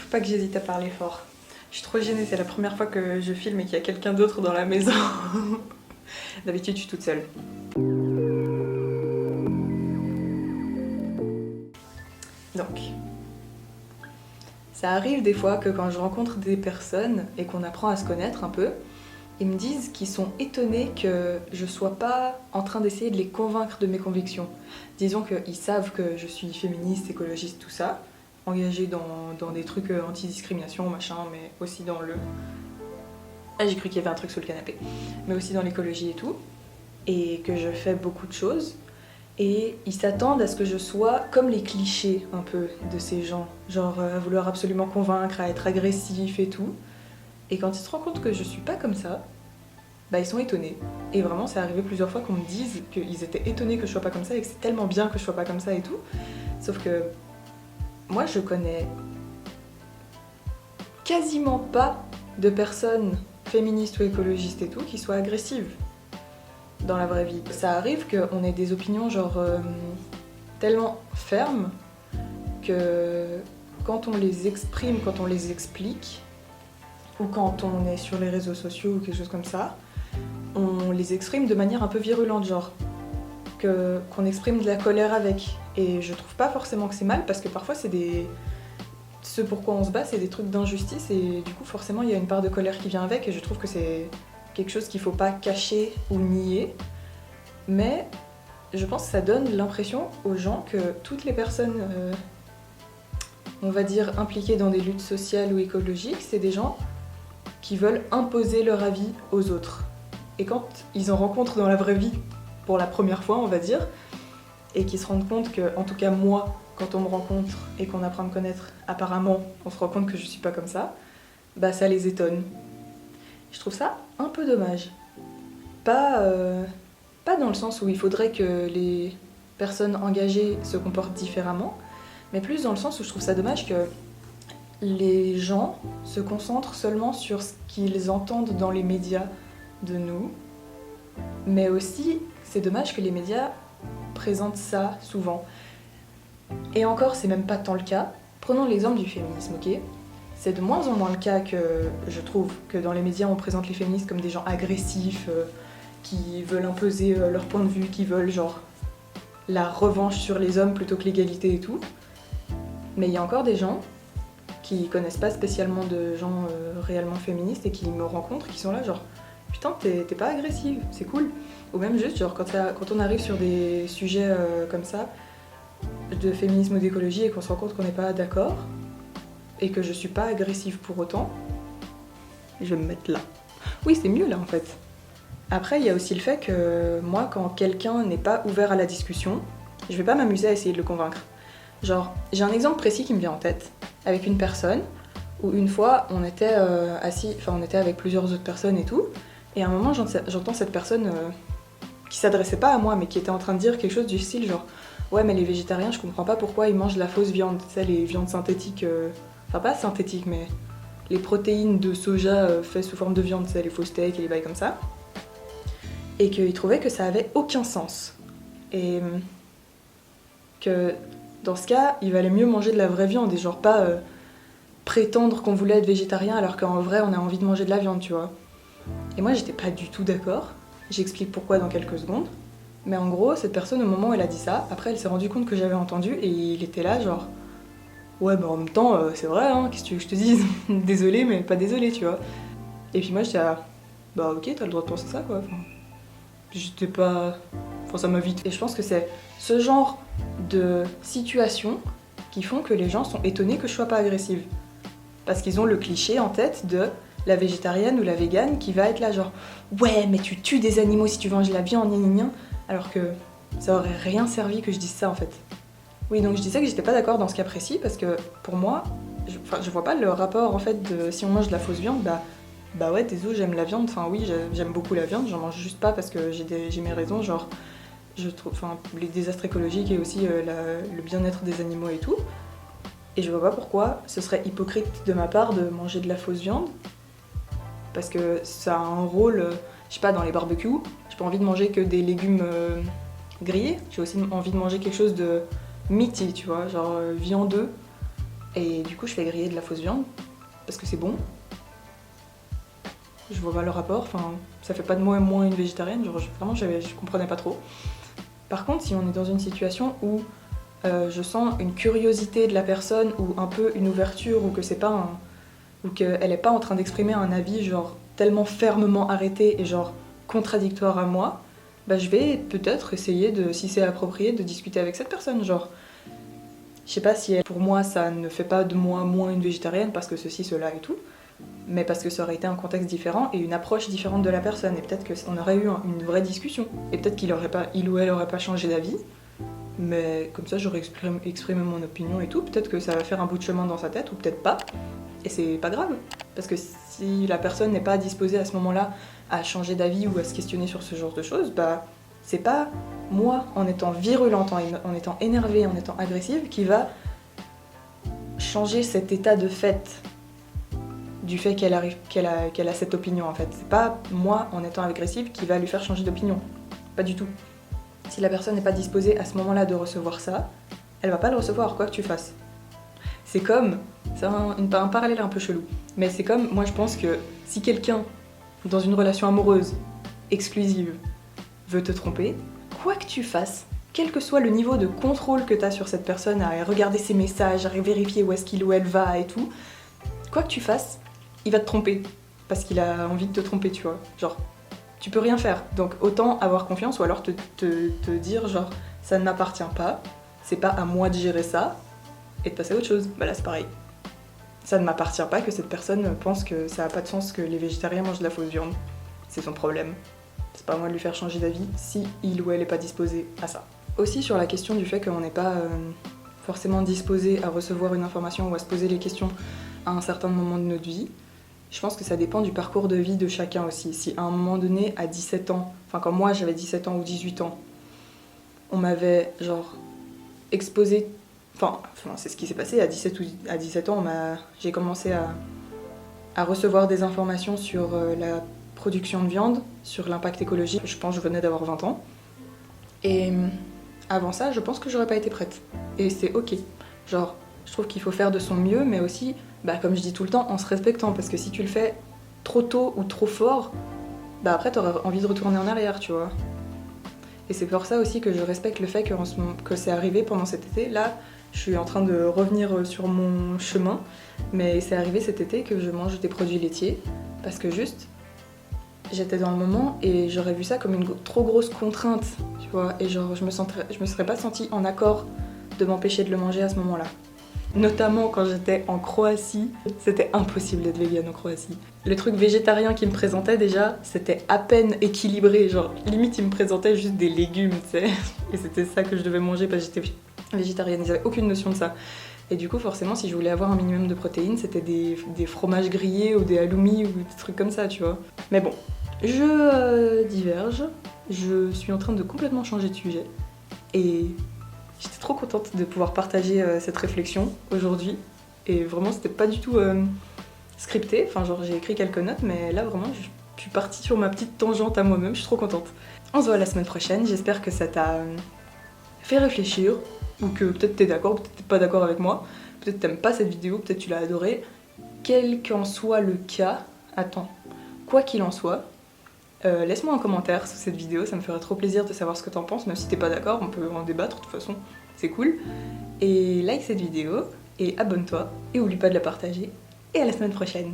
faut pas que j'hésite à parler fort. Je suis trop gênée, c'est la première fois que je filme et qu'il y a quelqu'un d'autre dans la maison. D'habitude, je suis toute seule. Donc, ça arrive des fois que quand je rencontre des personnes et qu'on apprend à se connaître un peu, ils me disent qu'ils sont étonnés que je sois pas en train d'essayer de les convaincre de mes convictions. Disons qu'ils savent que je suis féministe, écologiste, tout ça, engagée dans des trucs anti-discrimination, machin, mais aussi dans le... Ah, j'ai cru qu'il y avait un truc sous le canapé. Mais aussi dans l'écologie et tout, et que je fais beaucoup de choses. Et ils s'attendent à ce que je sois comme les clichés un peu de ces gens, genre à vouloir absolument convaincre, à être agressif et tout. Et quand ils se rendent compte que je suis pas comme ça, bah ils sont étonnés. Et vraiment, c'est arrivé plusieurs fois qu'on me dise qu'ils étaient étonnés que je sois pas comme ça et que c'est tellement bien que je sois pas comme ça et tout. Sauf que moi, je connais quasiment pas de personnes féministes ou écologistes et tout qui soient agressives dans la vraie vie. Ça arrive qu'on ait des opinions genre tellement fermes que quand on les exprime, quand on les explique, ou quand on est sur les réseaux sociaux ou quelque chose comme ça, on les exprime de manière un peu virulente, genre qu'on exprime de la colère avec. Et je trouve pas forcément que c'est mal, parce que parfois c'est des... Ce pourquoi on se bat, c'est des trucs d'injustice, et du coup forcément il y a une part de colère qui vient avec, et je trouve que c'est quelque chose qu'il faut pas cacher ou nier. Mais je pense que ça donne l'impression aux gens que toutes les personnes, on va dire, impliquées dans des luttes sociales ou écologiques, c'est des gens qui veulent imposer leur avis aux autres. Et quand ils en rencontrent dans la vraie vie, pour la première fois on va dire, et qu'ils se rendent compte que, en tout cas moi, quand on me rencontre et qu'on apprend à me connaître, apparemment on se rend compte que je suis pas comme ça, bah ça les étonne. Je trouve ça un peu dommage. Pas dans le sens où il faudrait que les personnes engagées se comportent différemment, mais plus dans le sens où je trouve ça dommage que les gens se concentrent seulement sur ce qu'ils entendent dans les médias de nous, mais aussi c'est dommage que les médias présentent ça souvent. Et encore, c'est même pas tant le cas. Prenons l'exemple du féminisme, ok ? C'est de moins en moins le cas que je trouve que dans les médias on présente les féministes comme des gens agressifs, qui veulent imposer leur point de vue, qui veulent genre la revanche sur les hommes plutôt que l'égalité et tout. Mais il y a encore des gens qui connaissent pas spécialement de gens réellement féministes et qui me rencontrent, qui sont là genre putain t'es pas agressive, c'est cool. Ou même juste genre quand on arrive sur des sujets comme ça, de féminisme ou d'écologie, et qu'on se rend compte qu'on n'est pas d'accord, et que je suis pas agressive pour autant, je vais me mettre là. Oui, c'est mieux là en fait. Après, il y a aussi le fait que moi, quand quelqu'un n'est pas ouvert à la discussion, je vais pas m'amuser à essayer de le convaincre. Genre, j'ai un exemple précis qui me vient en tête, avec une personne, où une fois, on était on était avec plusieurs autres personnes et tout, et à un moment, j'entends cette personne qui s'adressait pas à moi, mais qui était en train de dire quelque chose du style genre « Ouais, mais les végétariens, je comprends pas pourquoi ils mangent de la fausse viande, tu sais, les viandes synthétiques, enfin pas synthétiques, mais les protéines de soja faites sous forme de viande, tu sais, les faux steaks et les bails comme ça. » Et qu'ils trouvaient que ça avait aucun sens. Et que dans ce cas, il valait mieux manger de la vraie viande et genre pas prétendre qu'on voulait être végétarien alors qu'en vrai on a envie de manger de la viande, tu vois. Et moi j'étais pas du tout d'accord, j'explique pourquoi dans quelques secondes, mais en gros cette personne au moment où elle a dit ça, après elle s'est rendue compte que j'avais entendu et il était là genre ouais bah en même temps c'est vrai hein, qu'est-ce que tu veux que je te dise, désolé mais pas désolé tu vois. Et puis moi j'étais là, bah ok t'as le droit de penser ça quoi, enfin, j'étais pas... Enfin ça m'a vite. Et je pense que c'est ce genre de situations qui font que les gens sont étonnés que je sois pas agressive. Parce qu'ils ont le cliché en tête de la végétarienne ou la végane qui va être là genre ouais mais tu tues des animaux si tu manges de la viande, gna gna gna, alors que ça aurait rien servi que je dise ça en fait. Oui donc je disais que j'étais pas d'accord dans ce cas précis parce que pour moi, je vois pas le rapport en fait de si on mange de la fausse viande, bah ouais désolé j'aime la viande, enfin oui j'aime beaucoup la viande, j'en mange juste pas parce que j'ai mes raisons, genre je trouve, enfin les désastres écologiques et aussi le bien-être des animaux et tout. Et je vois pas pourquoi ce serait hypocrite de ma part de manger de la fausse viande. Parce que ça a un rôle, je sais pas, dans les barbecues, j'ai pas envie de manger que des légumes grillés, j'ai aussi envie de manger quelque chose de meaty, tu vois, genre viandeux. Et du coup, je fais griller de la fausse viande parce que c'est bon. Je vois pas le rapport, enfin, ça fait pas de moi moins une végétarienne, genre, vraiment je comprenais pas trop. Par contre, si on est dans une situation où je sens une curiosité de la personne ou un peu une ouverture ou que c'est pas un... ou qu'elle est pas en train d'exprimer un avis genre tellement fermement arrêté et genre contradictoire à moi, bah je vais peut-être essayer de, si c'est approprié, de discuter avec cette personne, genre je sais pas si elle, pour moi ça ne fait pas de moi moins une végétarienne parce que ceci, cela et tout, mais parce que ça aurait été un contexte différent et une approche différente de la personne et peut-être qu'on aurait eu une vraie discussion et peut-être il ou elle aurait pas changé d'avis. Mais comme ça, j'aurais exprimé mon opinion et tout. Peut-être que ça va faire un bout de chemin dans sa tête, ou peut-être pas. Et c'est pas grave. Parce que si la personne n'est pas disposée à ce moment-là à changer d'avis ou à se questionner sur ce genre de choses, bah c'est pas moi, en étant virulente, en étant énervée, en étant agressive, qui va changer cet état de fait du fait qu'elle a cette opinion en fait. C'est pas moi, en étant agressive, qui va lui faire changer d'opinion. Pas du tout. Si la personne n'est pas disposée à ce moment-là de recevoir ça, elle va pas le recevoir, quoi que tu fasses. C'est comme, c'est un parallèle un peu chelou, mais c'est comme, moi je pense que si quelqu'un, dans une relation amoureuse, exclusive, veut te tromper, quoi que tu fasses, quel que soit le niveau de contrôle que tu as sur cette personne, à regarder ses messages, à vérifier où est-ce qu'il ou elle va et tout, quoi que tu fasses, il va te tromper, parce qu'il a envie de te tromper, tu vois. Genre, tu peux rien faire. Donc autant avoir confiance ou alors te dire genre ça ne m'appartient pas, c'est pas à moi de gérer ça et de passer à autre chose. Bah là c'est pareil. Ça ne m'appartient pas que cette personne pense que ça a pas de sens que les végétariens mangent de la fausse viande. C'est son problème. C'est pas à moi de lui faire changer d'avis si il ou elle est pas disposé à ça. Aussi sur la question du fait qu'on n'est pas forcément disposé à recevoir une information ou à se poser les questions à un certain moment de notre vie, je pense que ça dépend du parcours de vie de chacun aussi. Si à un moment donné, à 17 ans, enfin quand moi j'avais 17 ans ou 18 ans, on m'avait genre exposé, enfin c'est ce qui s'est passé à 17 ans, j'ai commencé à recevoir des informations sur la production de viande, sur l'impact écologique. Je pense que je venais d'avoir 20 ans. Et avant ça, je pense que j'aurais pas été prête. Et c'est ok. Genre, je trouve qu'il faut faire de son mieux, mais aussi, bah, comme je dis tout le temps, en se respectant. Parce que si tu le fais trop tôt ou trop fort, bah après t'auras envie de retourner en arrière, tu vois. Et c'est pour ça aussi que je respecte le fait que c'est arrivé pendant cet été. Là, je suis en train de revenir sur mon chemin, mais c'est arrivé cet été que je mange des produits laitiers. Parce que juste, j'étais dans le moment et j'aurais vu ça comme une trop grosse contrainte, tu vois. Et genre, je me serais pas sentie en accord de m'empêcher de le manger à ce moment-là. Notamment quand j'étais en Croatie, c'était impossible d'être végane en Croatie. Le truc végétarien qu'il me présentait déjà, c'était à peine équilibré, genre limite il me présentait juste des légumes, tu sais. Et c'était ça que je devais manger parce que j'étais végétarienne, ils avaient aucune notion de ça. Et du coup forcément si je voulais avoir un minimum de protéines, c'était des fromages grillés ou des halloumi ou des trucs comme ça, tu vois. Mais bon, je diverge, je suis en train de complètement changer de sujet. Et j'étais trop contente de pouvoir partager cette réflexion aujourd'hui. Et vraiment, c'était pas du tout scripté. Enfin, genre, j'ai écrit quelques notes, mais là, vraiment, je suis partie sur ma petite tangente à moi-même. Je suis trop contente. On se voit la semaine prochaine. J'espère que ça t'a fait réfléchir. Ou que peut-être t'es d'accord, peut-être t'es pas d'accord avec moi. Peut-être t'aimes pas cette vidéo, peut-être tu l'as adorée. Quel qu'en soit le cas, attends, quoi qu'il en soit, laisse-moi un commentaire sous cette vidéo, ça me ferait trop plaisir de savoir ce que t'en penses, même si t'es pas d'accord, on peut en débattre de toute façon, c'est cool. Et like cette vidéo, et abonne-toi, et oublie pas de la partager, et à la semaine prochaine.